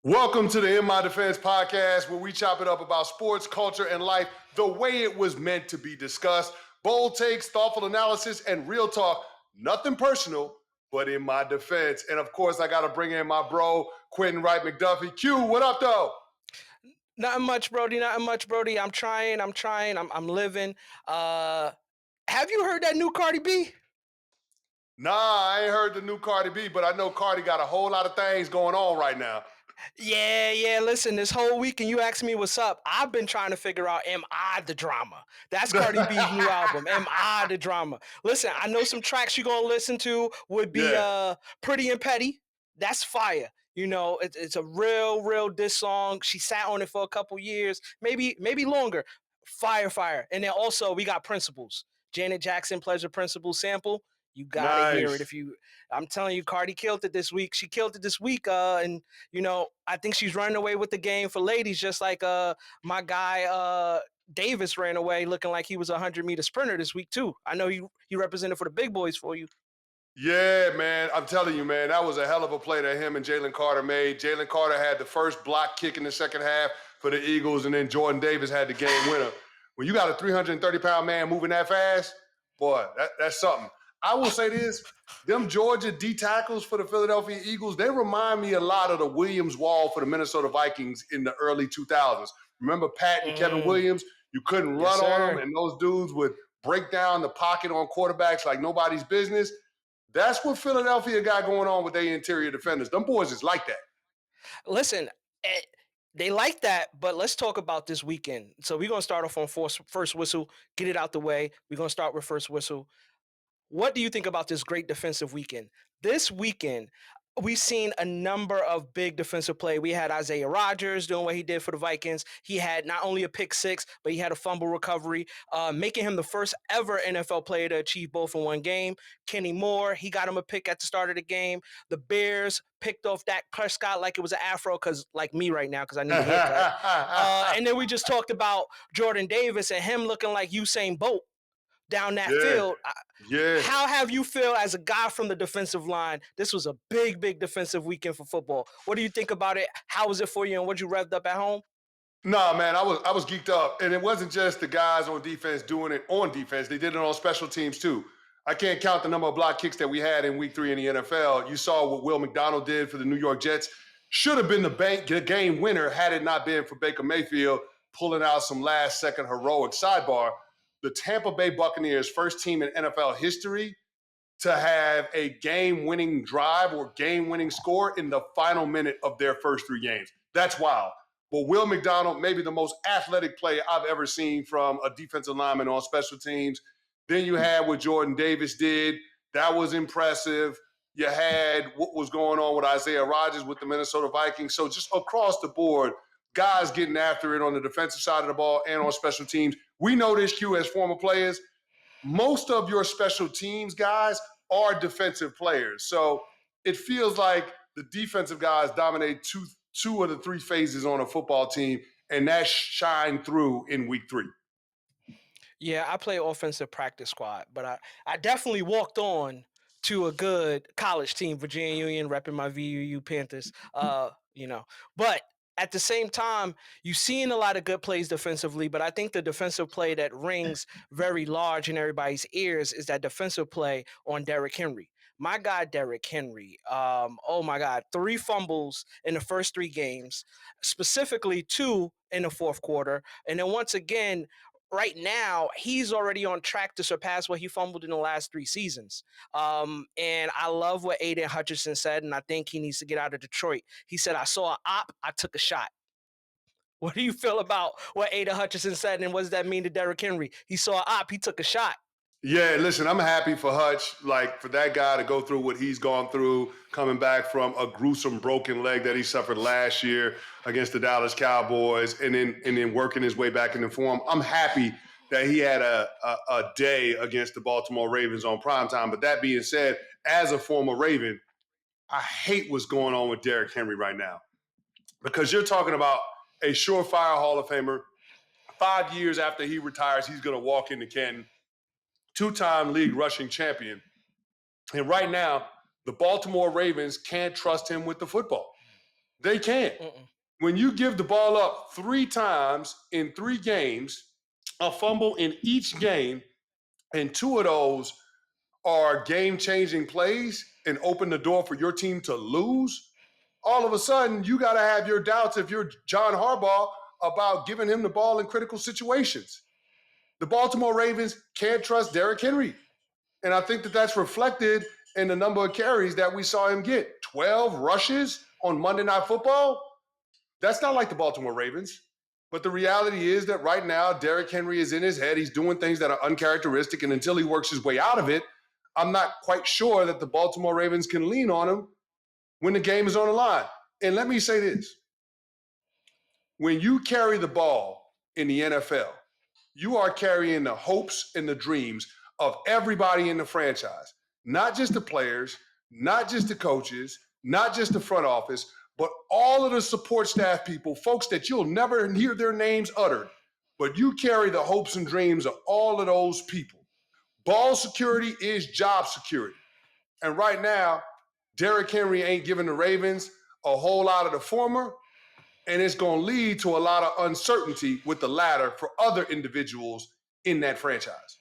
Welcome to the In My Defense podcast, where we chop it up about sports, culture, and life the way it was meant to be discussed. Bold takes, thoughtful analysis, and real talk. Nothing personal, but in my defense. And of course, I got to bring in my bro, Quentin Wright McDuffie. Q, what up, though? Nothing much, Brody. Nothing much, Brody. I'm trying. I'm living. Have you heard that new Cardi B? Nah, I ain't heard the new Cardi B, but I know Cardi got a whole lot of things going on right now. Yeah. Listen, this whole weekend you asked me what's up. I've been trying to figure out, am I the drama? That's Cardi B's new album. Am I the drama? Listen, I know some tracks you're gonna listen to would be Yeah. Pretty and Petty. That's fire. You know, it's a real diss song. She sat on it for a couple years, maybe longer. Fire. And then also we got Principles. Janet Jackson, Pleasure Principles sample. You gotta hear it Nice. if you. I'm telling you, Cardi killed it this week. She killed it this week, and you know, I think she's running away with the game for ladies, just like my guy Davis ran away looking like he was a 100-meter sprinter this week too. I know he represented for the big boys for you. Yeah, man. I'm telling you, man, that was a hell of a play that him and Jalen Carter made. Jalen Carter had the first block kick in the second half for the Eagles, and then Jordan Davis had the game winner. When you got a 330-pound man moving that fast, boy, that's something. I will say this, them Georgia D tackles for the Philadelphia Eagles, they remind me a lot of the Williams Wall for the Minnesota Vikings in the early 2000s. Remember Pat and Kevin Williams? You couldn't Yes, run on them, sir. and those dudes would break down the pocket on quarterbacks like nobody's business. That's what Philadelphia got going on with their interior defenders. Them boys is like that. Listen, they like that, but let's talk about this weekend. So we're gonna start off on first whistle, get it out the way. We're gonna start with first whistle. What do you think about this great defensive weekend? This weekend, we've seen a number of big defensive play. We had Isaiah Rodgers doing what he did for the Vikings. He had not only a pick six, but he had a fumble recovery, making him the first ever NFL player to achieve both in one game. Kenny Moore, he got him a pick at the start of the game. The Bears picked off Dak Prescott like it was an afro, because like me right now, because I need a haircut. And then we just talked about Jordan Davis and him looking like Usain Bolt down that yeah, field. yeah. How have you feel as a guy from the defensive line? This was a big defensive weekend for football. What do you think about it? How was it for you, and what you revved up at home? Nah, man, I was geeked up. And it wasn't just the guys on defense doing it on defense. They did it on special teams too. I can't count the number of block kicks that we had in week 3 in the NFL. You saw what Will McDonald did for the New York Jets. Should have been the game winner had it not been for Baker Mayfield pulling out some last second heroic sidebar. The Tampa Bay Buccaneers, first team in NFL history to have a game-winning drive or game-winning score in the final minute of their first 3 games. That's wild. But Will McDonald, maybe the most athletic play I've ever seen from a defensive lineman on special teams. Then you had what Jordan Davis did. That was impressive. You had what was going on with Isaiah Rodgers with the Minnesota Vikings. So just across the board, guys getting after it on the defensive side of the ball and on special teams. We know this, Q, as former players. Most of your special teams guys are defensive players. So it feels like the defensive guys dominate two of the 3 phases on a football team, and that shined through in week 3. Yeah, I play offensive practice squad, but I definitely walked on to a good college team, Virginia Union, repping my VUU Panthers. But at the same time, you've seen a lot of good plays defensively, but I think the defensive play that rings very large in everybody's ears is that defensive play on Derrick Henry. My guy, Derrick Henry. Oh my God, 3 fumbles in the first 3 games, specifically 2 in the fourth quarter, and then once again right now, he's already on track to surpass what he fumbled in the last 3 seasons. And I love what Aiden Hutchinson said, and I think he needs to get out of Detroit. He said, I saw an op, I took a shot. What do you feel about what Aiden Hutchinson said, and what does that mean to Derrick Henry? He saw an op, he took a shot. Yeah, listen, I'm happy for Hutch, like for that guy to go through what he's gone through, coming back from a gruesome broken leg that he suffered last year against the Dallas Cowboys, and then working his way back into form. I'm happy that he had a day against the Baltimore Ravens on primetime. But that being said, as a former Raven, I hate what's going on with Derrick Henry right now, because you're talking about a surefire Hall of Famer. 5 years after he retires, he's going to walk into Canton. 2-time league rushing champion. And right now, the Baltimore Ravens can't trust him with the football. They can't. Mm-mm. When you give the ball up 3 times in 3 games, a fumble in each game, and 2 of those are game-changing plays and open the door for your team to lose, all of a sudden you got to have your doubts if you're John Harbaugh about giving him the ball in critical situations. The Baltimore Ravens can't trust Derrick Henry. And I think that that's reflected in the number of carries that we saw him get. 12 rushes on Monday Night Football. That's not like the Baltimore Ravens. But the reality is that right now, Derrick Henry is in his head. He's doing things that are uncharacteristic. And until he works his way out of it, I'm not quite sure that the Baltimore Ravens can lean on him when the game is on the line. And let me say this. When you carry the ball in the NFL, you are carrying the hopes and the dreams of everybody in the franchise, not just the players, not just the coaches, not just the front office, but all of the support staff people, folks that you'll never hear their names uttered, but you carry the hopes and dreams of all of those people. Ball security is job security. And right now, Derrick Henry ain't giving the Ravens a whole lot of the former, and it's going to lead to a lot of uncertainty with the latter for other individuals in that franchise.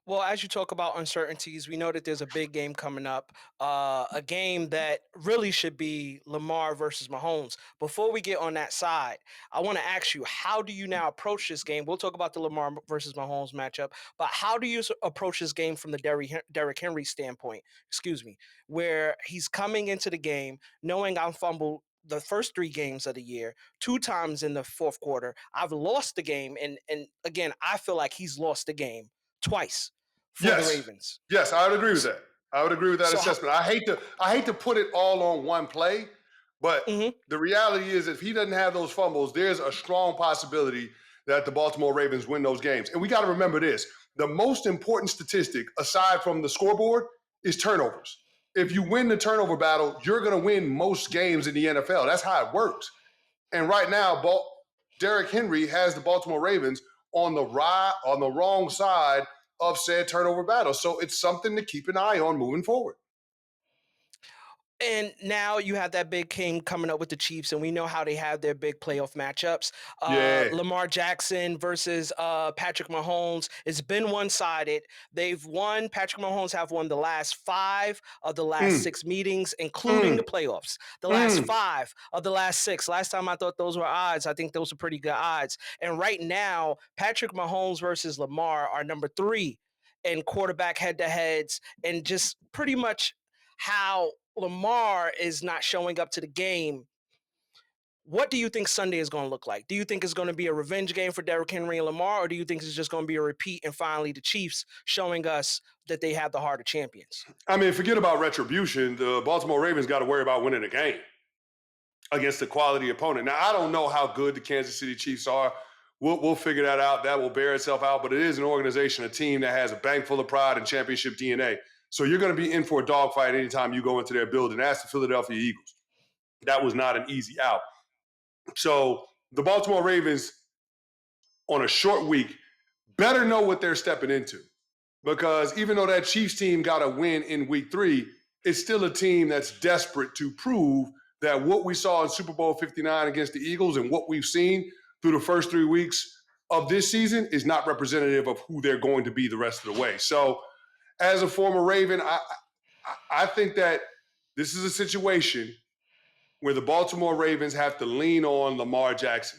Well, as you talk about uncertainties, we know that there's a big game coming up, a game that really should be Lamar versus Mahomes. Before we get on that side, I want to ask you, how do you now approach this game? We'll talk about the Lamar versus Mahomes matchup, but how do you approach this game from the Derrick Henry standpoint? Excuse me, where he's coming into the game knowing I'm fumbled the first 3 games of the year, 2 times in the fourth quarter. I've lost the game, and again, I feel like he's lost the game twice for the Yes. Ravens. Yes, I would agree with that. I would agree with that So, assessment. I hate to put it all on one play, but mhm. the reality is if he doesn't have those fumbles, there's a strong possibility that the Baltimore Ravens win those games. And we got to remember this. The most important statistic aside from the scoreboard is turnovers. If you win the turnover battle, you're going to win most games in the NFL. That's how it works. And right now, Derrick Henry has the Baltimore Ravens on the wrong side of said turnover battle. So it's something to keep an eye on moving forward. And now you have that big game coming up with the Chiefs, and we know how they have their big playoff matchups. Yeah. Lamar Jackson versus Patrick Mahomes. It's been one-sided. They've won. Patrick Mahomes have won the last 5 of the last 6 meetings, including the playoffs. The last 5 of the last 6. Last time I thought those were odds. I think those are pretty good odds. And right now, Patrick Mahomes versus Lamar are number 3 in quarterback head-to-heads, and just pretty much how Lamar is not showing up to the game. What do you think Sunday is going to look like? Do you think it's going to be a revenge game for Derrick Henry and Lamar, or do you think it's just going to be a repeat and finally the Chiefs showing us that they have the heart of champions? I mean, forget about retribution. The Baltimore Ravens got to worry about winning a game against a quality opponent. Now, I don't know how good the Kansas City Chiefs are. We'll figure that out. That will bear itself out. But it is an organization, a team that has a bank full of pride and championship DNA. So you're going to be in for a dogfight anytime you go into their building. Ask the Philadelphia Eagles. That was not an easy out. So the Baltimore Ravens, on a short week, better know what they're stepping into. Because even though that Chiefs team got a win in week 3, it's still a team that's desperate to prove that what we saw in Super Bowl 59 against the Eagles and what we've seen through the first 3 weeks of this season is not representative of who they're going to be the rest of the way. So as a former Raven, I think that this is a situation where the Baltimore Ravens have to lean on Lamar Jackson.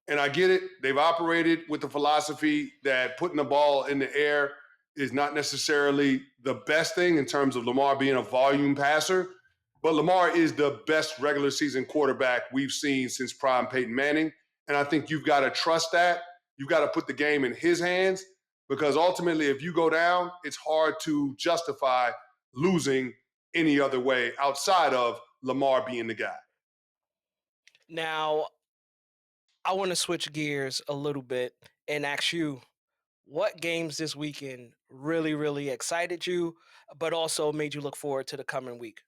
And I get it. They've operated with the philosophy that putting the ball in the air is not necessarily the best thing in terms of Lamar being a volume passer. But Lamar is the best regular season quarterback we've seen since prime Peyton Manning. And I think you've got to trust that. You've got to put the game in his hands because ultimately, if you go down, it's hard to justify losing any other way outside of Lamar being the guy. Now, I want to switch gears a little bit and ask you, what games this weekend really, really excited you, but also made you look forward to the coming week?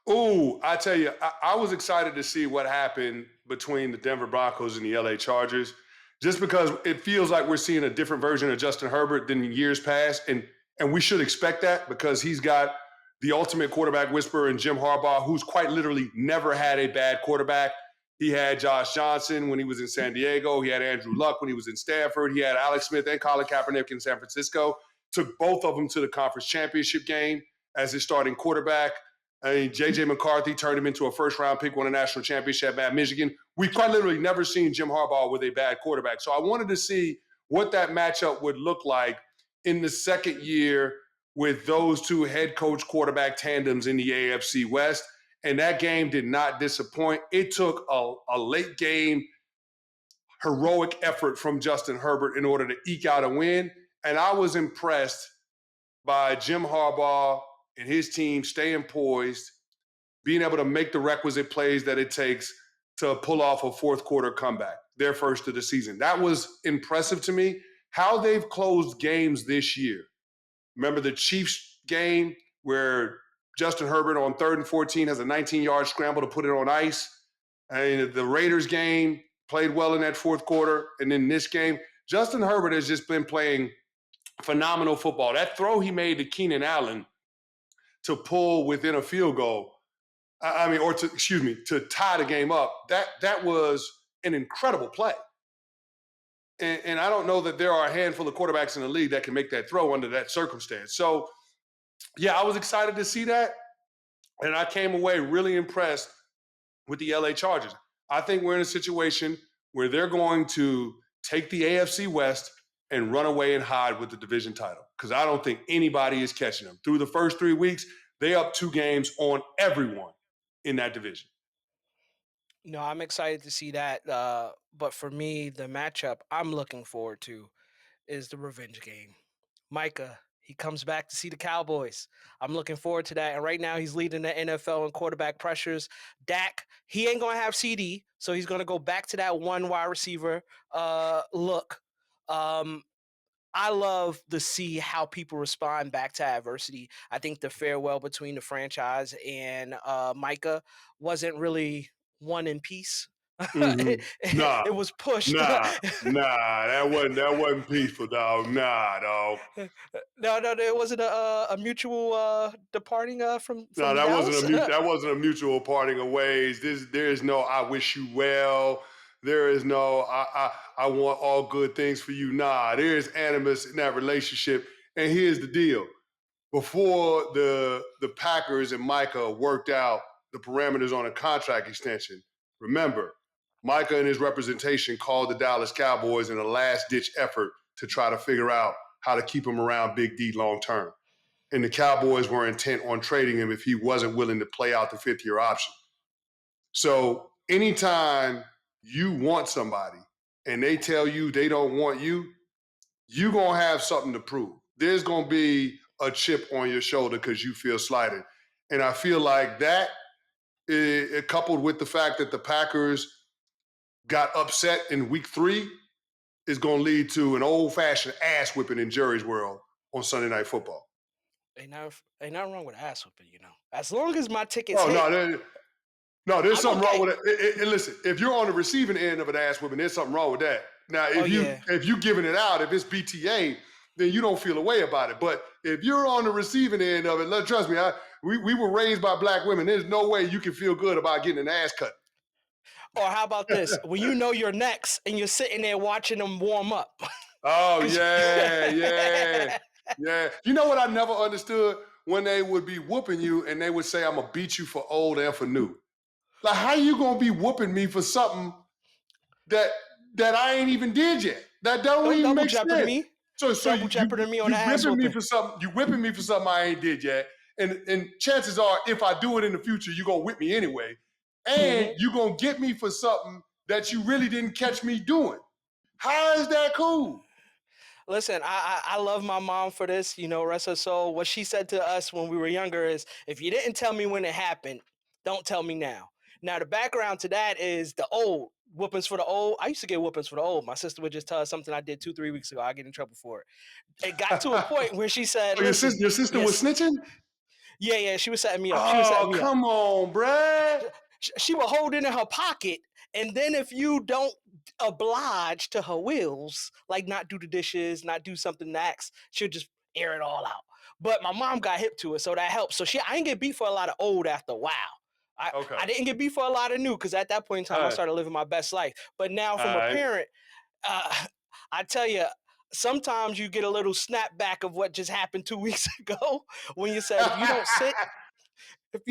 Ooh, I tell you, I was excited to see what happened between the Denver Broncos and the LA Chargers, just because it feels like we're seeing a different version of Justin Herbert than in years past. And we should expect that because he's got the ultimate quarterback whisperer in Jim Harbaugh, who's quite literally never had a bad quarterback. He had Josh Johnson when he was in San Diego. He had Andrew Luck when he was in Stanford. He had Alex Smith and Colin Kaepernick in San Francisco. Took both of them to the conference championship game as his starting quarterback. I mean, J.J. McCarthy turned him into a first-round pick, won a national championship at Michigan. We quite literally never seen Jim Harbaugh with a bad quarterback. So I wanted to see what that matchup would look like in the second year with those two head coach quarterback tandems in the AFC West. And that game did not disappoint. It took a late game heroic effort from Justin Herbert in order to eke out a win. And I was impressed by Jim Harbaugh and his team staying poised, being able to make the requisite plays that it takes to pull off a fourth quarter comeback, their first of the season. That was impressive to me. How they've closed games this year. Remember the Chiefs game where Justin Herbert on 3rd and 14 has a 19-yard scramble to put it on ice? And the Raiders game played well in that fourth quarter. And then this game, Justin Herbert has just been playing phenomenal football. That throw he made to Keenan Allen to pull within a field goal, to tie the game up, that was an incredible play. And I don't know that there are a handful of quarterbacks in the league that can make that throw under that circumstance. So, yeah, I was excited to see that. And I came away really impressed with the LA Chargers. I think we're in a situation where they're going to take the AFC West and run away and hide with the division title, because I don't think anybody is catching them. Through the first 3 weeks, they up 2 games on everyone in that division. No, I'm excited to see that. But for me, the matchup I'm looking forward to is the revenge game. Micah, he comes back to see the Cowboys. I'm looking forward to that. And right now, he's leading the NFL in quarterback pressures. Dak, he ain't going to have CD, so he's going to go back to that one wide receiver look. I love to see how people respond back to adversity. I think the farewell between the franchise and Micah wasn't really one in peace. Mm-hmm. Nah, It was pushed. that wasn't peaceful, dog. Nah, dog. No, there wasn't a mutual departing No, from Dallas. that wasn't a mutual parting of ways. There is no "I wish you well." There is no I want all good things for you." Nah, there is animus in that relationship. And here's the deal: before the Packers and Micah worked out the parameters on a contract extension, remember, Micah and his representation called the Dallas Cowboys in a last-ditch effort to try to figure out how to keep him around Big D long term. And the Cowboys were intent on trading him if he wasn't willing to play out the fifth-year option. So anytime you want somebody and they tell you they don't want you, you're going to have something to prove. There's going to be a chip on your shoulder because you feel slighted. And I feel like that, coupled with the fact that the Packers got upset in week 3, is going to lead to an old-fashioned ass whipping in Jerry's world on Sunday Night Football. Ain't nothing wrong with ass whooping, as long as my tickets Oh, hit. No, there's something wrong with it. Listen, if you're on the receiving end of an ass whipping, there's something wrong with that. Now, if you giving it out, if it's BTA, then you don't feel a way about it. But if you're on the receiving end of it, trust me, we were raised by black women. There's no way you can feel good about getting an ass cut. Or how about this? When you know you're next and you're sitting there watching them warm up. Oh, yeah. You know what I never understood? When they would be whooping you and they would say, "I'm going to beat you for old and for new." Like, how you going to be whooping me for something that I ain't even did yet? That don't even make sense. Me. So double jeopardy me on the ass whipping whooping. me for something. You whipping me for something I ain't did yet. And chances are, if I do it in the future, you're going to whip me anyway. And you're going to get me for something that you really didn't catch me doing. How is that cool? Listen, I love my mom for this, rest her soul. What she said to us when we were younger is, if you didn't tell me when it happened, don't tell me now. Now, the background to that is the old whoopings for the old. I used to get whoopings for the old. My sister would just tell us something I did 2-3 weeks ago. I get in trouble for it. It got to a point where she said, your sister was snitching? Yeah, she was setting me up. Oh, come on, bruh. She would hold it in her pocket, and then if you don't oblige to her wills, like not do the dishes, not do something next, she'll just air it all out. But my mom got hip to it, so that helps. So I didn't get beat for a lot of old after a while. I Okay. didn't get beat for a lot of new because at that point in time All I right. started living my best life. But now All from a right. parent, uh, I tell you, sometimes you get a little snapback of what just happened 2 weeks ago when you said if you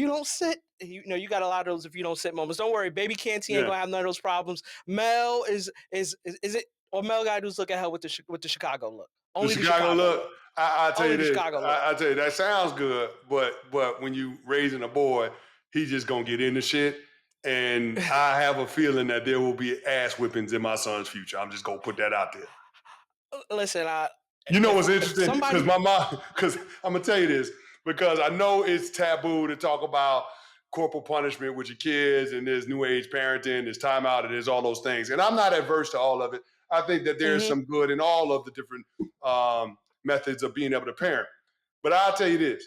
don't sit, you know you got a lot of those if you don't sit moments. Don't worry, baby Canty ain't Yeah. gonna have none of those problems. Mel is it or Mel got to look at her with the Chicago look. The Only the Chicago Chicago look. look. I'll tell you Only the this. Chicago look. I'll tell you that sounds good, but when you raising a boy, he just gonna get into shit. And I have a feeling that there will be ass whippings in my son's future. I'm just gonna put that out there. Listen, You know what's if interesting? Because somebody my mom, because I'm gonna tell you this, because I know it's taboo to talk about corporal punishment with your kids, and there's new age parenting, there's timeout, and there's all those things. And I'm not adverse to all of it. I think that there's Mhm. some good in all of the different methods of being able to parent. But I'll tell you this: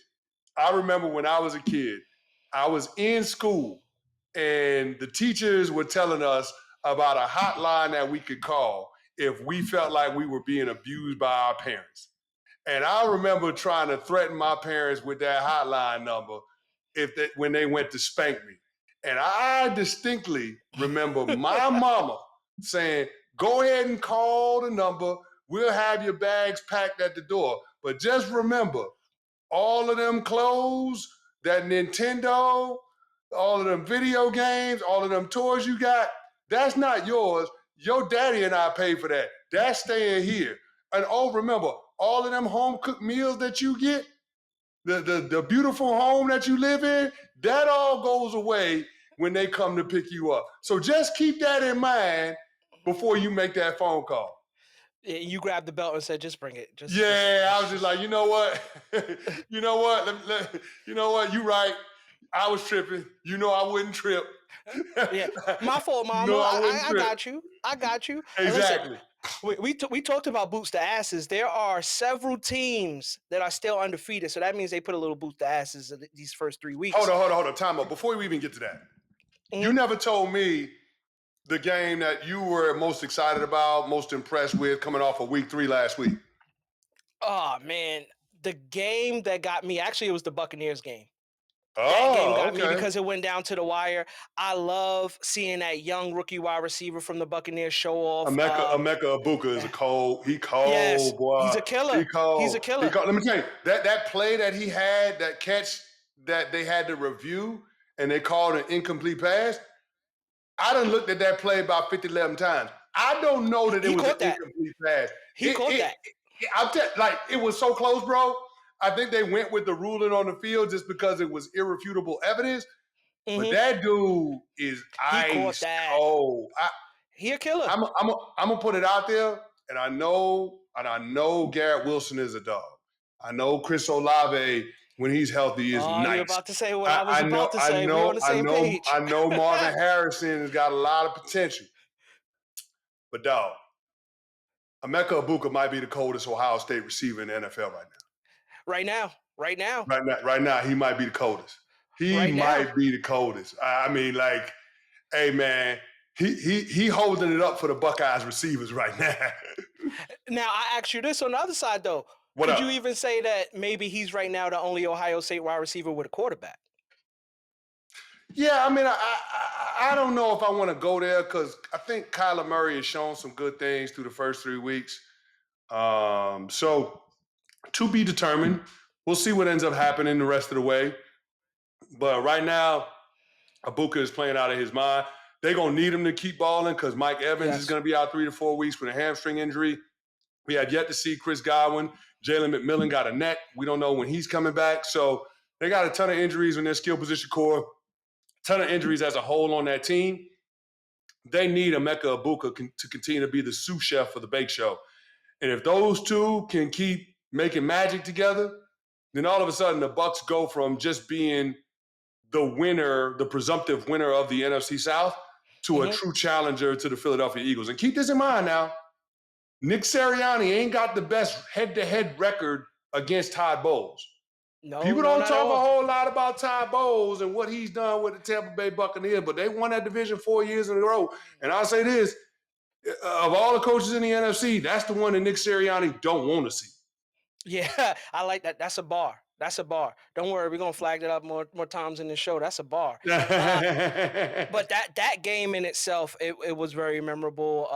I remember when I was a kid, I was in school, and the teachers were telling us about a hotline that we could call if we felt like we were being abused by our parents. And I remember trying to threaten my parents with that hotline number when they went to spank me. And I distinctly remember my mama saying, go ahead and call the number. We'll have your bags packed at the door. But just remember, all of them clothes, that Nintendo, all of them video games, all of them toys you got, that's not yours. Your daddy and I paid for that. That's staying here. And oh, remember, all of them home cooked meals that you get, the beautiful home that you live in, that all goes away when they come to pick you up. So just keep that in mind before you make that phone call. you grabbed the belt and said, "Just bring it." Yeah, I was just like, you know what? You know what? You know what? You right. I was tripping. You know I wouldn't trip. Yeah, my fault, You mama. know I wouldn't I trip. got you. I got you. And listen, Exactly. we talked about boots to asses. There are several teams that are still undefeated, so that means they put a little boots to asses in these first 3 weeks. Hold on. Time out. Before we even get to that, you Mhm. never told me the game that you were most excited about, most impressed with coming off of week 3 last week. Oh man, the game that got me actually it was the Buccaneers game. That game Oh, got me okay. because it went down to the wire. I love seeing that young rookie wide receiver from the Buccaneers show off. Emeka Ibuka is a cold. He Yes, cold, boy. he's a He killer. He's a cold. He killer. cold. Let me tell you, that play that he had, that catch that they had to review and they called an incomplete pass, I done looked at that play about 50, 11 times. I don't know that it He was an caught that. incomplete pass. He caught that. Like, it was so close, bro. I think they went with the ruling on the field just because it was irrefutable evidence. But Hmm. that dude is He caught ice that. cold. He a killer. I'm gonna put it out there, and I know Garrett Wilson is a dog. I know Chris Olave when he's healthy is Oh, you're nice. about to say what I was about to say. We on the same page. I know Marvin Harrison has got a lot of potential, but dog, Emeka Ibuka might be the coldest Ohio State receiver in the NFL right now. Right now. Right now. Right now, he might be the coldest. He Right now. might be the coldest. I mean, like, hey man, he holding it up for the Buckeyes receivers right now. Now I ask you this on the other side though. What Could up? you even say that maybe he's right now the only Ohio State wide receiver with a quarterback? Yeah, I mean, I don't know if I want to go there because I think Kyler Murray has shown some good things through the first 3 weeks. So to be determined. We'll see what ends up happening the rest of the way. But right now, Ibuka is playing out of his mind. They're going to need him to keep balling because Mike Evans is Yes. going to be out 3 to 4 weeks with a hamstring injury. We have yet to see Chris Godwin. Jalen McMillan got a neck. We don't know when he's coming back. So they got a ton of injuries in their skill position core, ton of injuries as a whole on that team. They need Emeka Ibuka to continue to be the sous chef for the bake show. And if those two can keep making magic together, then all of a sudden the Bucs go from just being the winner, the presumptive winner of the NFC South, to a Hmm. true challenger to the Philadelphia Eagles. And keep this in mind now, Nick Sirianni ain't got the best head-to-head record against Todd Bowles. No, People no, don't not at talk a all. whole lot about Todd Bowles and what he's done with the Tampa Bay Buccaneers, but they won that division 4 years in a row. And I'll say this, of all the coaches in the NFC, that's the one that Nick Sirianni don't want to see. Yeah, I like that. That's a bar. That's a bar. Don't worry, we're gonna flag that up more times in the show. That's a bar. Uh, but that game in itself, it was very memorable.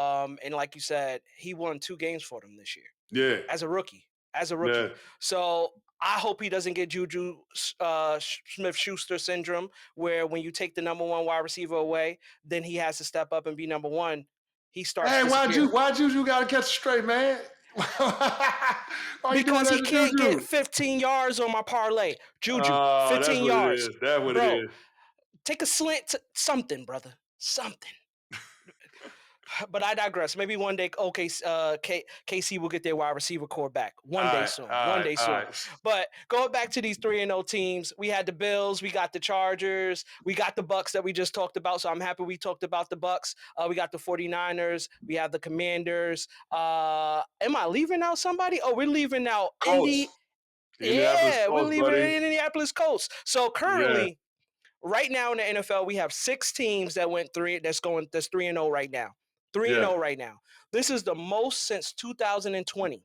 And like you said, he won 2 games for them this year Yeah, as a rookie. As a yeah. rookie. So I hope he doesn't get Juju Smith-Schuster syndrome, where when you take the number one wide receiver away, then he has to step up and be number one. He starts Hey, disappearing why'd you gotta catch it straight, man? Why you doing because that he to can't get Juju? 15 yards on my parlay. Juju, That's 15 what it yards, is. That's what it bro. is. Take a slant, something, brother, something. But I digress. Maybe one day, okay, KC will get their wide receiver core back one day soon. One day All soon. right. But going back to these 3-0 teams, we had the Bills, we got the Chargers, we got the Bucs that we just talked about. So I'm happy we talked about the Bucs. We got the 49ers, we have the Commanders. Am I leaving out somebody? Oh, we're leaving out Colts. The Indianapolis Yeah, we're Colts, leaving buddy. Indianapolis Colts. So Yeah, currently, right now in the NFL, we have 6 teams that went three. That's 3-0 right now. 3-0 yeah. right now. This is the most since 2020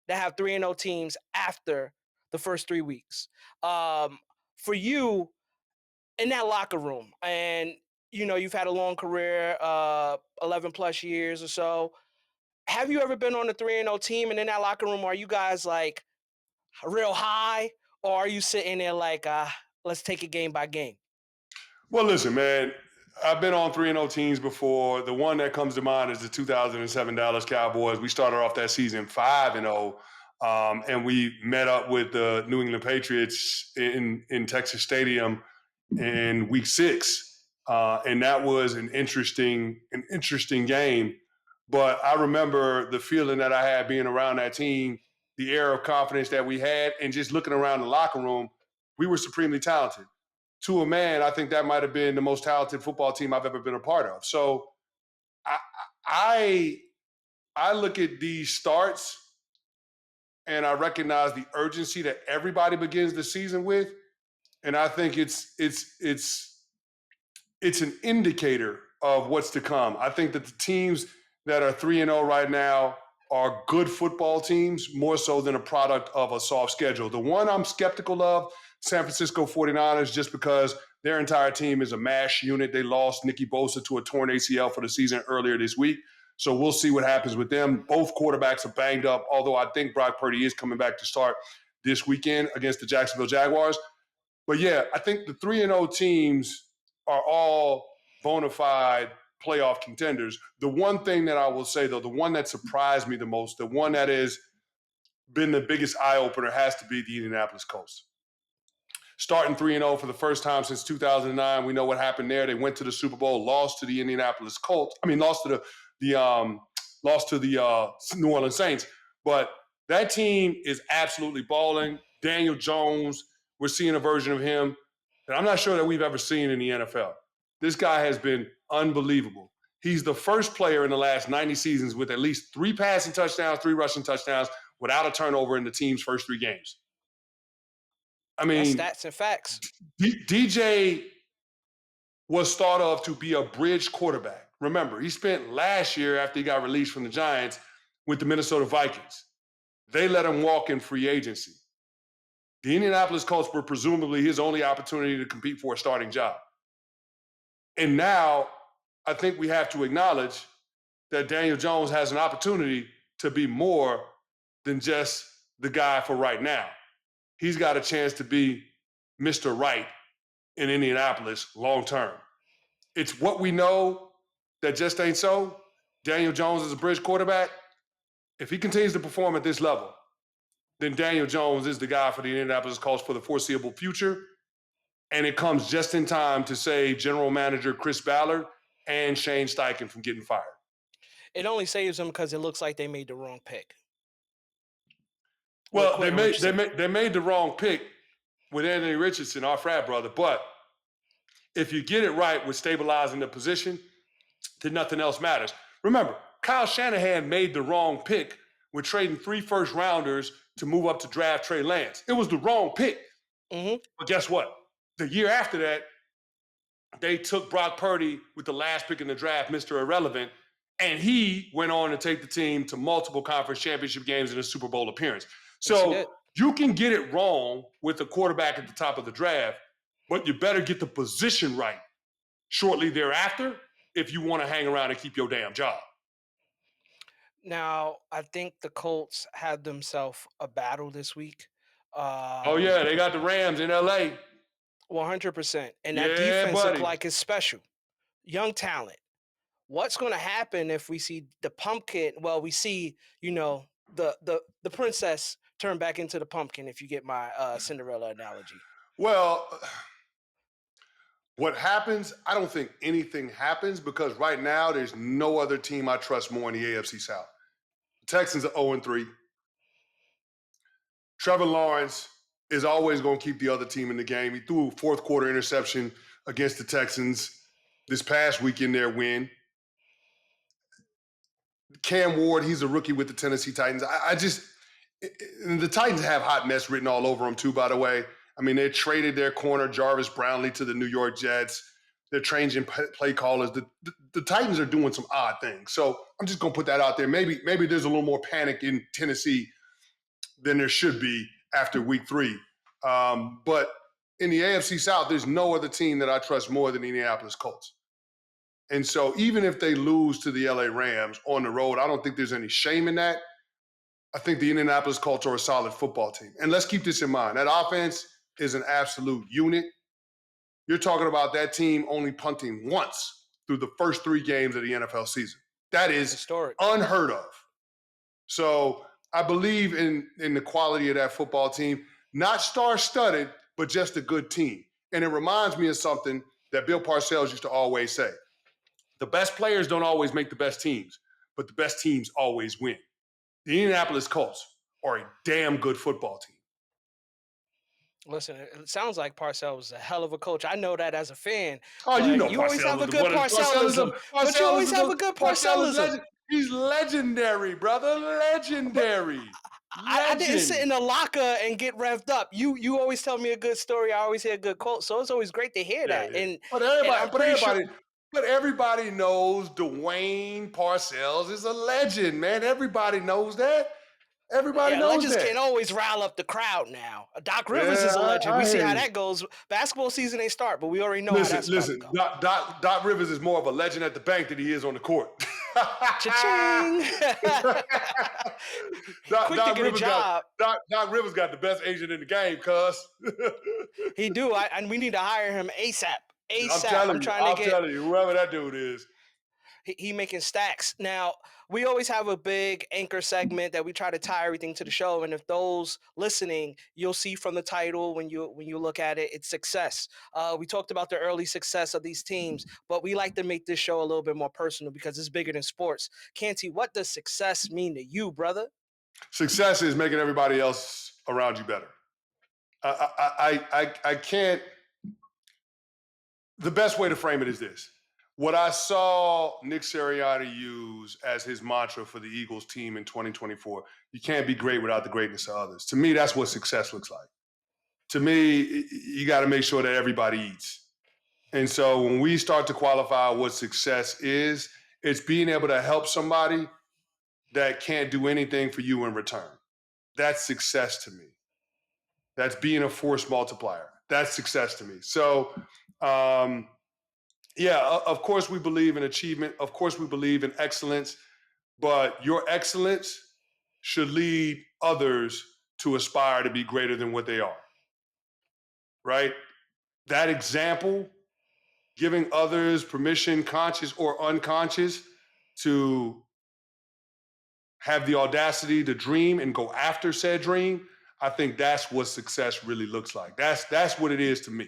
that have 3-0 teams after the first 3 weeks. For you in that locker room, and you've had a long career, 11 plus years or so. Have you ever been on a 3-0 team, and in that locker room, are you guys like real high, or are you sitting there like, let's take it game by game? Well, listen, man. I've been on 3-0 teams before. The one that comes to mind is the 2007 Dallas Cowboys. We started off that season 5-0, and we met up with the New England Patriots in Texas Stadium in Week 6, and that was an interesting game. But I remember the feeling that I had being around that team, the air of confidence that we had, and just looking around the locker room. We were supremely talented. To a man, I think that might have been the most talented football team I've ever been a part of. So I I, I look at these starts and I recognize the urgency that everybody begins the season with, and I think it's an indicator of what's to come. I think that the teams that are 3-0 right now are good football teams, more so than a product of a soft schedule. The one I'm skeptical of, San Francisco 49ers, just because their entire team is a mash unit. They lost Nicky Bosa to a torn ACL for the season earlier this week. So we'll see what happens with them. Both quarterbacks are banged up, although I think Brock Purdy is coming back to start this weekend against the Jacksonville Jaguars. But yeah, I think the 3-0 teams are all bona fide playoff contenders. The one thing that I will say, though, the one that surprised me the most, the one that has been the biggest eye opener, has to be the Indianapolis Colts. Starting 3-0 for the first time since 2009. We know what happened there. They went to the Super Bowl, lost to the Indianapolis Colts. I mean, lost to the New Orleans Saints. But that team is absolutely balling. Daniel Jones, we're seeing a version of him that I'm not sure that we've ever seen in the NFL. This guy has been unbelievable. He's the first player in the last 90 seasons with at least 3 passing touchdowns, 3 rushing touchdowns without a turnover in the team's first 3 games. I That's mean, stats and facts. DJ was thought of to be a bridge quarterback. Remember, he spent last year, after he got released from the Giants, with the Minnesota Vikings. They let him walk in free agency. The Indianapolis Colts were presumably his only opportunity to compete for a starting job. And now I think we have to acknowledge that Daniel Jones has an opportunity to be more than just the guy for right now. He's got a chance to be Mr. Right in Indianapolis long term. It's what we know that just ain't so. Daniel Jones is a bridge quarterback. If he continues to perform at this level, then Daniel Jones is the guy for the Indianapolis Colts for the foreseeable future. And it comes just in time to save general manager Chris Ballard and Shane Steichen from getting fired. It only saves them because it looks like they made the wrong pick. Well, they made the wrong pick with Anthony Richardson, our frat brother. But if you get it right with stabilizing the position, then nothing else matters. Remember, Kyle Shanahan made the wrong pick with trading 3 first-rounders to move up to draft Trey Lance. It was the wrong pick. Mm-hmm. But guess what? The year after that, they took Brock Purdy with the last pick in the draft, Mr. Irrelevant, and he went on to take the team to multiple conference championship games and a Super Bowl appearance. Yes, he did. So you can get it wrong with the quarterback at the top of the draft, but you better get the position right shortly thereafter if you want to hang around and keep your damn job. Now, I think the Colts had themselves a battle this week. Oh Um, yeah, they got the Rams in LA. 100%. And that Yeah, defense looked buddy. like it's special. Young talent. What's going to happen if we see the pumpkin? Well, we see, the princess turn back into the pumpkin, if you get my Cinderella analogy. Well, what happens, I don't think anything happens because right now there's no other team I trust more in the AFC South. The Texans are 0-3. Trevor Lawrence is always going to keep the other team in the game. He threw a fourth quarter interception against the Texans this past week in their win. Cam Ward, he's a rookie with the Tennessee Titans. The Titans have hot mess written all over them too, by the way. I mean, they traded their corner, Jarvis Brownlee, to the New York Jets. They're changing play callers. The Titans are doing some odd things. So I'm just going to put that out there. Maybe there's a little more panic in Tennessee than there should be after week 3. But in the AFC South, there's no other team that I trust more than the Indianapolis Colts. And so even if they lose to the LA Rams on the road, I don't think there's any shame in that. I think the Indianapolis Colts are a solid football team. And let's keep this in mind. That offense is an absolute unit. You're talking about that team only punting once through the first 3 games of the NFL season. That is Historic. unheard of. So I believe in the quality of that football team. Not star-studded, but just a good team. And it reminds me of something that Bill Parcells used to always say. The best players don't always make the best teams, but the best teams always win. The Indianapolis Colts are a damn good football team. Listen, it sounds like Parcells was a hell of a coach. I know that as a fan, Oh, you but know you always have Parcells a is the good one. Parcellism. But you always have a good Parcells is Parcellism. legend. He's legendary, brother. But Legendary. I didn't sit in Legend. a locker and get revved up. You always tell me a good story. I always hear a good quote. So it's always great to hear Yeah, that. yeah. And I'm pretty sure. But everybody knows Dwayne Parcells is a legend, man. Everybody knows that. Everybody Yeah, knows legends that. can't always rile up the crowd now. Doc Rivers Yeah, is a legend. We I see hear how you. that goes. Basketball season ain't start, but we already know how that's about to Listen. go. Doc Rivers is more of a legend at the bank than he is on the court. Cha-ching! Quick to Doc get a Rivers got job. Doc Rivers got the best agent in the game, cuz. He do. And we need to hire him ASAP. I'm ASAP. I'm telling you, trying to get. whoever that dude is. He making stacks. Now, we always have a big anchor segment that we try to tie everything to the show. And if those listening, you'll see from the title when you look at it, it's success. We talked about the early success of these teams, but we like to make this show a little bit more personal because it's bigger than sports. Canty, what does success mean to you, brother? Success is making everybody else around you better. I can't. The best way to frame it is this. What I saw Nick Sirianni use as his mantra for the Eagles team in 2024, you can't be great without the greatness of others. To me, that's what success looks like. To me, you got to make sure that everybody eats. And so when we start to qualify what success is, it's being able to help somebody that can't do anything for you in return. That's success to me. That's being a force multiplier. That's success to me. So, yeah, of course we believe in achievement. Of course we believe in excellence, but your excellence should lead others to aspire to be greater than what they are, right? That example, giving others permission, conscious or unconscious, to have the audacity to dream and go after said dream, I think that's what success really looks like. That's what it is to me.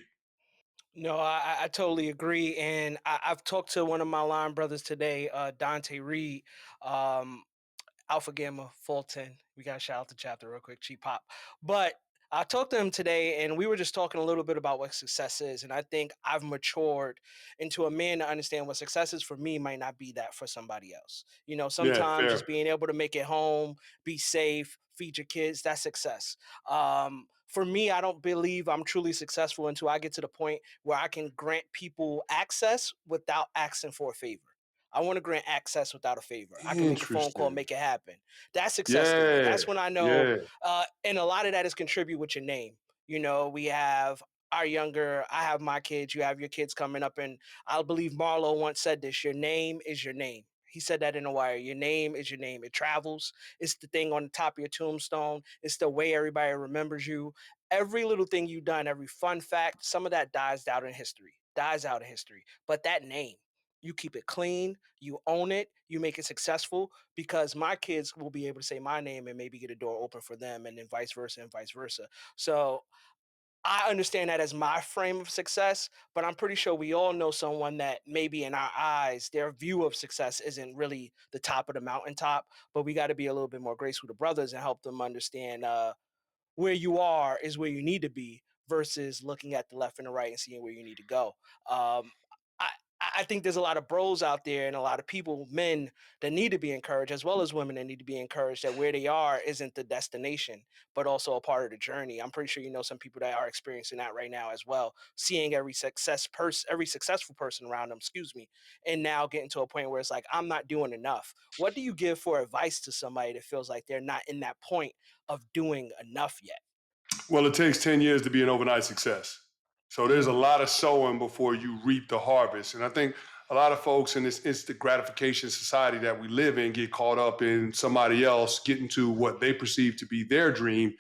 No, I totally agree. And I've talked to one of my line brothers today, Dante Reed. Um, Alpha Gamma Fulton. We got to shout out the chapter real quick, cheap pop. But I talked to him today and we were just talking a little bit about what success is. And I think I've matured into a man to understand what success is for me might not be that for somebody else. Yeah, Sometimes fair. just being able to make it home, be safe, feed your kids, that's success. For me, I don't believe I'm truly successful until I get to the point where I can grant people access without asking for a favor. I want to grant access without a favor. I can make a phone call, Interesting. make it happen. That's success to me. Yeah. That's when I know, Yeah. and a lot of that is contribute with your name. We have our younger, I have my kids, you have your kids coming up, and I believe Marlo once said this: your name is your name. He said that in a wire. Your name is your name. It travels. It's the thing on the top of your tombstone. It's the way everybody remembers you. Every little thing you've done, every fun fact, some of that dies out in history. Dies out in history. But that name, you keep it clean, you own it, you make it successful, because my kids will be able to say my name and maybe get a door open for them, and then vice versa and vice versa. So I understand that as my frame of success, but I'm pretty sure we all know someone that maybe in our eyes, their view of success isn't really the top of the mountaintop, but we got to be a little bit more graceful to brothers and help them understand where you are is where you need to be versus looking at the left and the right and seeing where you need to go. Um, I, I think there's a lot of bros out there and a lot of people, men, that need to be encouraged, as well as women that need to be encouraged, that where they are isn't the destination, but also a part of the journey. I'm pretty sure you know some people that are experiencing that right now as well, seeing every successful person around them, excuse me, and now getting to a point where it's like, I'm not doing enough. What do you give for advice to somebody that feels like they're not in that point of doing enough yet? Well, it takes 10 years to be an overnight success. So there's a Mhm. lot of sowing before you reap the harvest. And I think a lot of folks in this instant gratification society that we live in get caught up in somebody else getting to what they perceive to be their dream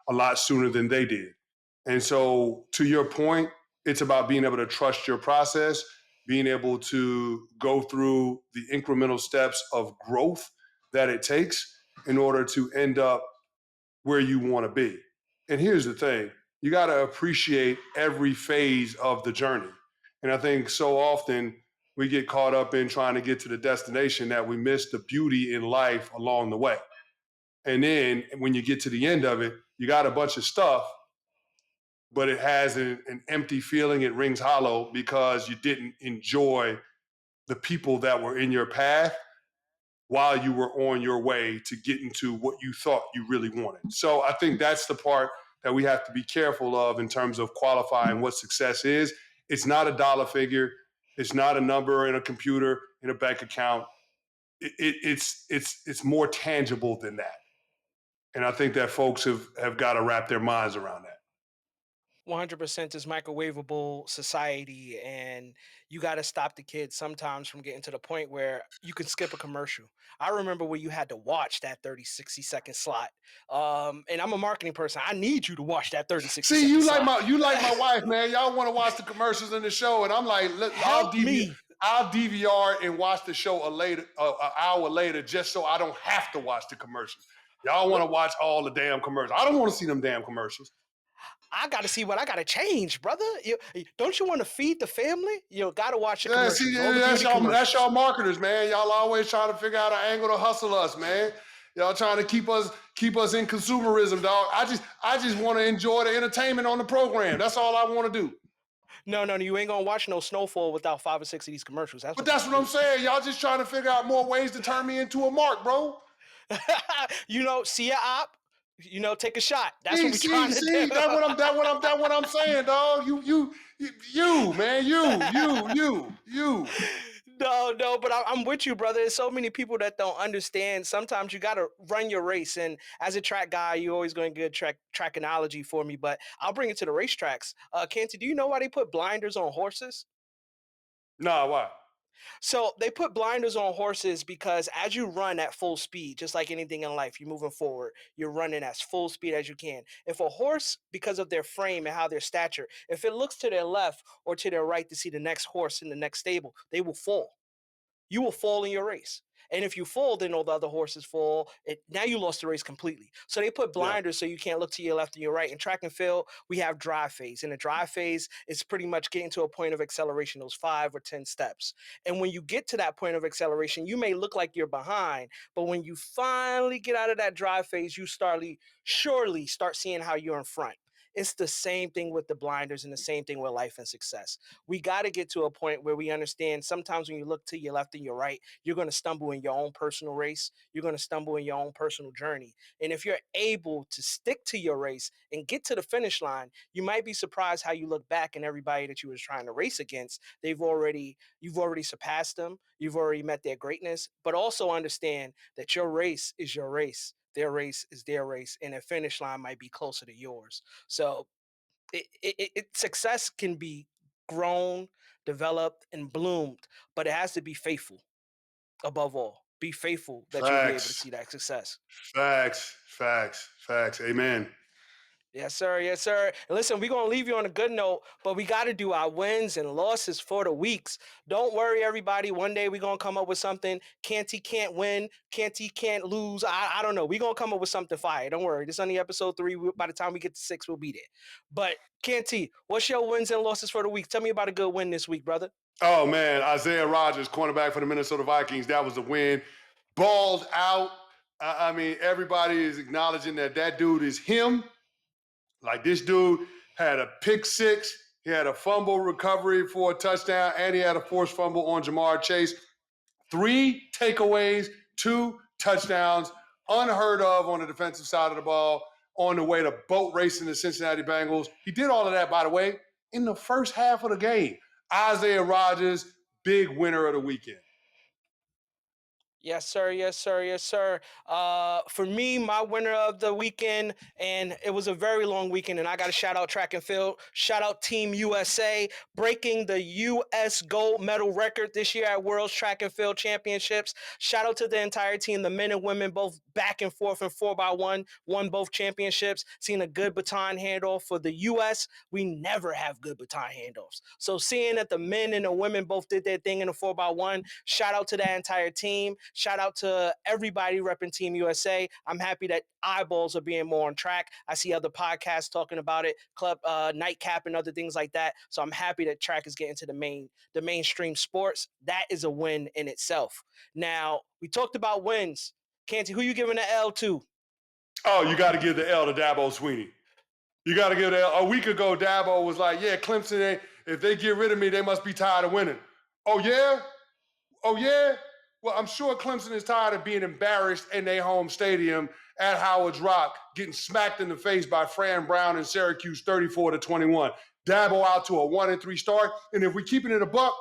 a lot sooner than they did. And so, to your point, it's about being able to trust your process, being able to go through the incremental steps of growth that it takes in order to end up where you want to be. And here's the thing, you got to appreciate every phase of the journey. And I think so often we get caught up in trying to get to the destination that we miss the beauty in life along the way. And then when you get to the end of it, you got a bunch of stuff, but it has an empty feeling. It rings hollow because you didn't enjoy the people that were in your path while you were on your way to getting to what you thought you really wanted. So I think that's the part that we have to be careful of in terms of qualifying what success is. It's not a dollar figure. It's not a number in a computer, in a bank account. It's more tangible than that. And I think that folks have got to wrap their minds around that. 100% is microwavable society, and you got to stop the kids sometimes from getting to the point where you can skip a commercial. I remember when you had to watch that 30, 60-second slot. And I'm a marketing person. I need you to watch that 30, 60 See, second slot. you like my wife, man. Y'all want to watch the commercials in the show, and I'm like, Help me. I'll DVR and watch the show an hour later, just so I don't have to watch the commercials. Y'all want to watch all the damn commercials. I don't want to see them damn commercials. I got to see what I got to change, brother. Don't you want to feed the family? You got to watch the Yeah, see, commercials, all the beauty that's commercials. y'all marketers, man. Y'all always trying to figure out an angle to hustle us, man. Y'all trying to keep us in consumerism, dog. I just want to enjoy the entertainment on the program. That's all I want to do. No, no, no, you ain't gonna watch no Snowfall without 5 or 6 of these commercials. That's But what you're that's gonna what I'm do. saying. Y'all just trying to figure out more ways to turn me into a mark, bro. See a op, take a shot. That's what we're trying to do. See. That what I'm saying, dog. You, man. You. No, no, but I'm with you, brother. There's so many people that don't understand. Sometimes you got to run your race, and as a track guy, you're always going to get track analogy for me. But I'll bring it to the racetracks. Canty, do you know why they put blinders on horses? Nah, why? So they put blinders on horses because as you run at full speed, just like anything in life, you're moving forward, you're running as full speed as you can. If a horse, because of their frame and how their stature, if it looks to their left or to their right to see the next horse in the next stable, they will fall. You will fall in your race. And if you fall, then all the other horses fall. Now you lost the race completely. So they put Yeah. blinders so you can't look to your left and your right. In track and field, we have drive phase. And the drive phase is pretty much getting to a point of acceleration, those 5 or 10 steps. And when you get to that point of acceleration, you may look like you're behind, but when you finally get out of that drive phase, you surely start seeing how you're in front. It's the same thing with the blinders and the same thing with life and success. We got to get to a point where we understand sometimes when you look to your left and your right, you're going to stumble in your own personal race. You're going to stumble in your own personal journey. And if you're able to stick to your race and get to the finish line, you might be surprised how you look back and everybody that you was trying to race against, you've already surpassed them. You've already met their greatness, but also understand that your race is your race. Their race is their race, and their finish line might be closer to yours. So success can be grown, developed, and bloomed, but it has to be faithful above all. Be faithful that you'll be able to Facts. see that success. Facts. Facts. Facts. Amen. Yes, sir. Yes, sir. And listen, we're going to leave you on a good note, but we got to do our wins and losses for the weeks. Don't worry, everybody. One day we're going to come up with something. Canty can't win. Canty can't lose. I don't know. We're going to come up with something fire. Don't worry. This is only episode 3. By the time we get to 6, we'll be there. But, Canty, what's your wins and losses for the week? Tell me about a good win this week, brother. Oh, man. Isaiah Rodgers, cornerback for the Minnesota Vikings. That was a win. Balled out. I mean, everybody is acknowledging that that dude is him. Like, this dude had a pick six. He had a fumble recovery for a touchdown, and he had a forced fumble on Jamar Chase. 3 takeaways, 2 touchdowns, unheard of on the defensive side of the ball on the way to boat racing the Cincinnati Bengals. He did all of that, by the way, in the first half of the game. Isaiah Rodgers, big winner of the weekend. Yes, sir. Yes, sir. Yes, sir. For me, my winner of the weekend, and it was a very long weekend, and I got to shout out track and field. Shout out Team USA, breaking the U.S. gold medal record this year at World's Track and Field Championships. Shout out to the entire team, the men and women, both back and forth and 4x1, won both championships. Seen a good baton handoff for the U.S. We never have good baton handoffs. So seeing that the men and the women both did their thing in the 4x1, shout out to that entire team. Shout out to everybody repping Team USA. I'm happy that eyeballs are being more on track. I see other podcasts talking about it, Club Nightcap and other things like that. So I'm happy that track is getting to the mainstream sports. That is a win in itself. Now, we talked about wins. Canty, who you giving the L to? Oh, you got to give the L to Dabo Swinney. You got to give the L. A week ago, Dabo was like, yeah, Clemson, if they get rid of me, they must be tired of winning. Oh, yeah? Oh, yeah? Well, I'm sure Clemson is tired of being embarrassed in their home stadium at Howard's Rock, getting smacked in the face by Fran Brown and Syracuse 34-21. Dabo out to a 1-3 start. And if we keep it in a buck,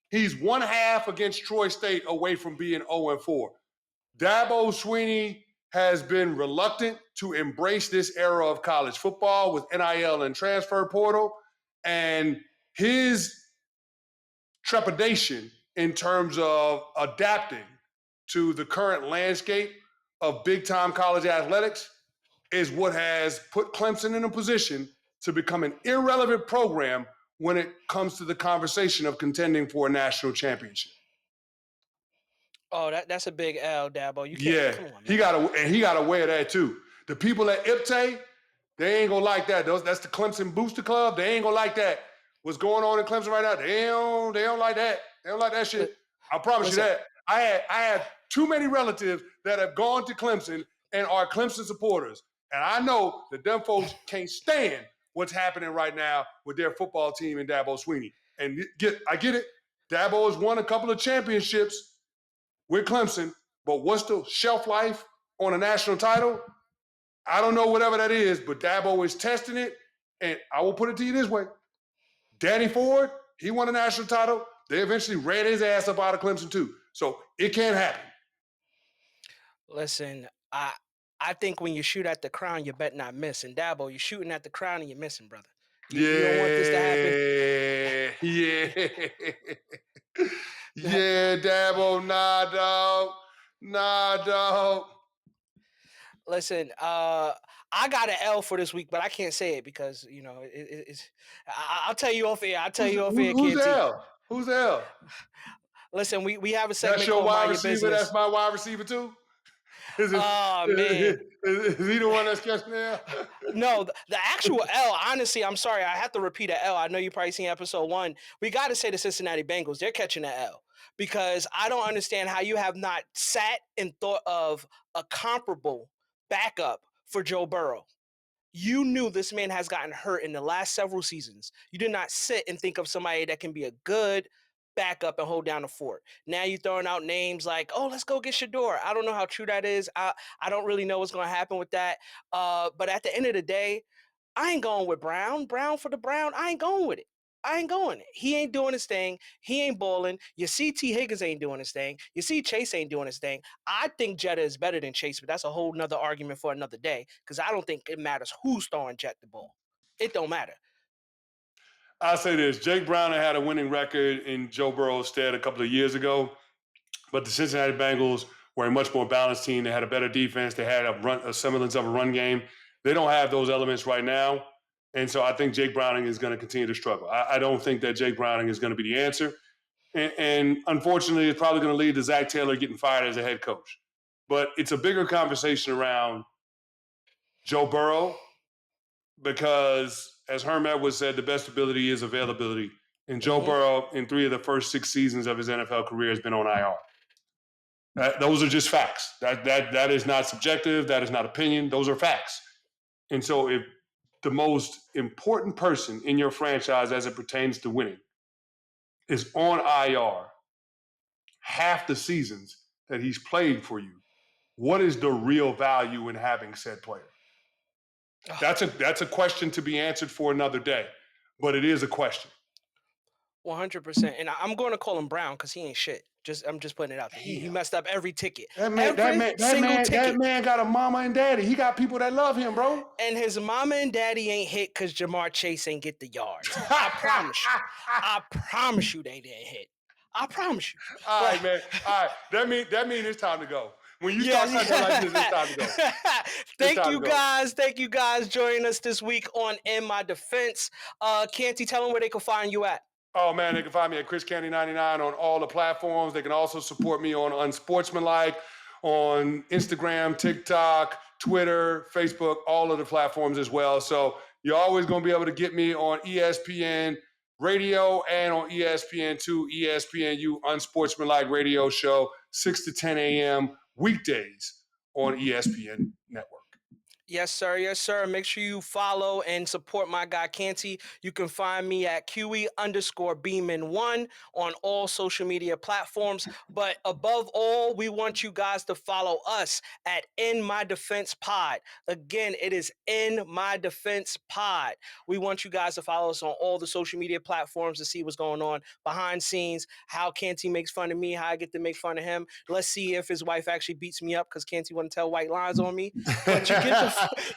he's 1/2 against Troy State away from being 0-4. Dabo Swinney has been reluctant to embrace this era of college football with NIL and transfer portal. And his trepidation in terms of adapting to the current landscape of big-time college athletics is what has put Clemson in a position to become an irrelevant program when it comes to the conversation of contending for a national championship. Oh, that's a big L, Dabo. You can't. Yeah, Come on, he man. gotta wear that too. The people at IPTAY, they ain't gonna like that. That's the Clemson Booster Club. They ain't gonna like that. What's going on in Clemson right now? They don't like that. They don't like that shit. I promise Listen. you that. I had too many relatives that have gone to Clemson and are Clemson supporters, and I know that them folks can't stand what's happening right now with their football team and Dabo Swinney. And I get it. Dabo has won a couple of championships with Clemson, but what's the shelf life on a national title? I don't know whatever that is, but Dabo is testing it. And I will put it to you this way. Danny Ford, he won a national title. They eventually ran his ass up out of Clemson too. So it can't happen. Listen, I think when you shoot at the crown, you bet not miss. And Dabo, you're shooting at the crown and you're missing, brother. You don't want this to happen. Yeah. Yeah, Dabo, nah, dog. Nah, dog. Listen, I got an L for this week, but I can't say it because it's. I'll tell you off air. I'll tell you off air, Who's Canty. L? Who's L? Listen, we have a That's segment your called wide Mind Your receiver. That's Business. my wide receiver too. Oh man. Is he the one that's catching the L? No, the actual L, honestly, I'm sorry. I have to repeat a L. I know you probably seen episode 1. We got to say the Cincinnati Bengals. They're catching the L because I don't understand how you have not sat and thought of a comparable backup for Joe Burrow. You knew this man has gotten hurt in the last several seasons. You did not sit and think of somebody that can be a good backup and hold down the fort. Now you're throwing out names like, oh, let's go get Shador. I don't know how true that is. I don't really know what's going to happen with that. But at the end of the day, I ain't going with Brown. Brown for the Brown. I ain't going with it. I ain't going. He ain't doing his thing. He ain't balling. You see T. Higgins ain't doing his thing. You see Chase ain't doing his thing. I think Jetta is better than Chase, but that's a whole nother argument for another day because I don't think it matters who's throwing Jet the ball. It don't matter. I'll say this. Jake Brown had a winning record in Joe Burrow's stead a couple of years ago, but the Cincinnati Bengals were a much more balanced team. They had a better defense. They had a semblance of a run game. They don't have those elements right now. And so I think Jake Browning is going to continue to struggle. I don't think that Jake Browning is going to be the answer. And unfortunately, it's probably going to lead to Zach Taylor getting fired as a head coach. But it's a bigger conversation around Joe Burrow because, as Herm Edwards said, the best ability is availability. And Joe Burrow, in 3 of the first 6 seasons of his NFL career, has been on IR. Those are just facts. That is not subjective. That is not opinion. Those are facts. And so if the most important person in your franchise as it pertains to winning is on IR half the seasons that he's played for you, what is the real value in having said player? That's a question to be answered for another day, but it is a question. 100%. And I'm going to call him Brown because he ain't shit. I'm just putting it out there. He messed up every ticket. That man got a mama and daddy. He got people that love him, bro. And his mama and daddy ain't hit because Jamar Chase ain't get the yards. I promise you. I promise you they didn't hit. I promise you. All right, man. All right. That mean it's time to go. When you start something like this, it's time to go. Thank you guys joining us this week on In My Defense. Canty, tell them where they can find you at. Oh, man, they can find me at Chris Canty 99 on all the platforms. They can also support me on Unsportsmanlike, on Instagram, TikTok, Twitter, Facebook, all of the platforms as well. So you're always going to be able to get me on ESPN Radio and on ESPN2, ESPNU Unsportsmanlike Radio Show, 6 to 10 a.m. weekdays on ESPN Network. Yes, sir. Yes, sir. Make sure you follow and support my guy, Canty. You can find me at QE_Beeman1 on all social media platforms. But above all, we want you guys to follow us at In My Defense Pod. Again, it is In My Defense Pod. We want you guys to follow us on all the social media platforms to see what's going on behind scenes, how Canty makes fun of me, how I get to make fun of him. Let's see if his wife actually beats me up because Canty want to tell white lies on me. But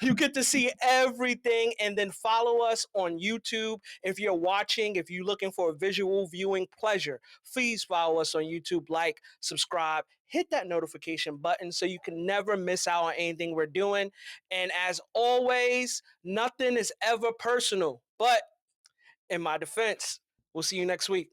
you get to see everything, and then follow us on YouTube. If you're watching, if you're looking for a visual viewing pleasure, please follow us on YouTube, like, subscribe, hit that notification button so you can never miss out on anything we're doing. And as always, nothing is ever personal, but in my defense, we'll see you next week.